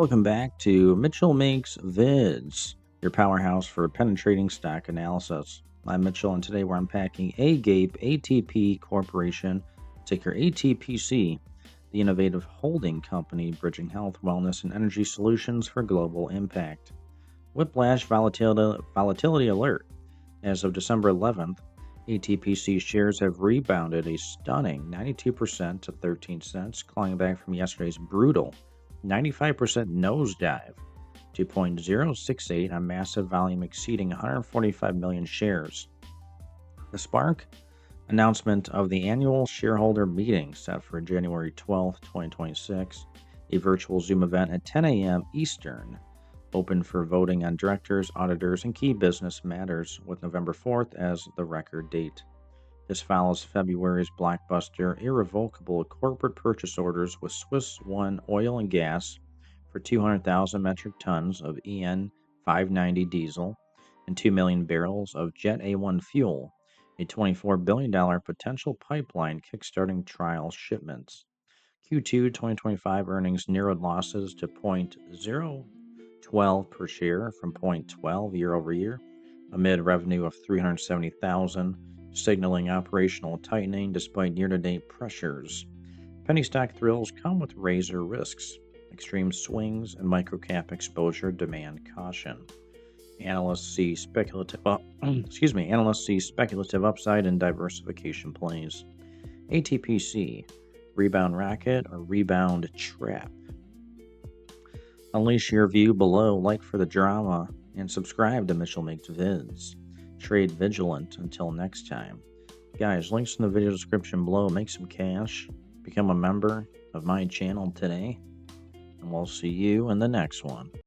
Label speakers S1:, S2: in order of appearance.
S1: Welcome back to Mitchell Makes Vids, your powerhouse for penetrating stock analysis. I'm Mitchell, and today we're unpacking Agape ATP Corporation, ticker ATPC, the innovative holding company bridging health, wellness, and energy solutions for global impact. Whiplash volatility alert. As of December 11th, ATPC shares have rebounded a stunning 92% to 13 cents, clawing back from yesterday's brutal 95% nosedive to 0.068 on massive volume exceeding 145 million shares. The spark? Announcement of the annual shareholder meeting set for January 12, 2026, a virtual Zoom event at 10 a.m. Eastern, open for voting on directors, auditors, and key business matters, with November 4th as the record date. This follows February's blockbuster irrevocable corporate purchase orders with Swiss One Oil and Gas for 200,000 metric tons of EN 590 diesel and 2 million barrels of Jet A1 fuel, a $24 billion potential pipeline kickstarting trial shipments. Q2 2025 earnings narrowed losses to 0.012 per share from 0.12 year over year, amid revenue of 370,000, signaling operational tightening despite year-to-date pressures. Penny stock thrills come with razor risks. Extreme swings and microcap exposure demand caution. Analysts see speculative upside and diversification plays. ATPC, rebound racket or rebound trap? Unleash your view below, like for the drama, and subscribe to Mitchell Makes Vids. Trade vigilant until next time. Guys, links in the video description below. Make some cash. Become a member of my channel today. And we'll see you in the next one.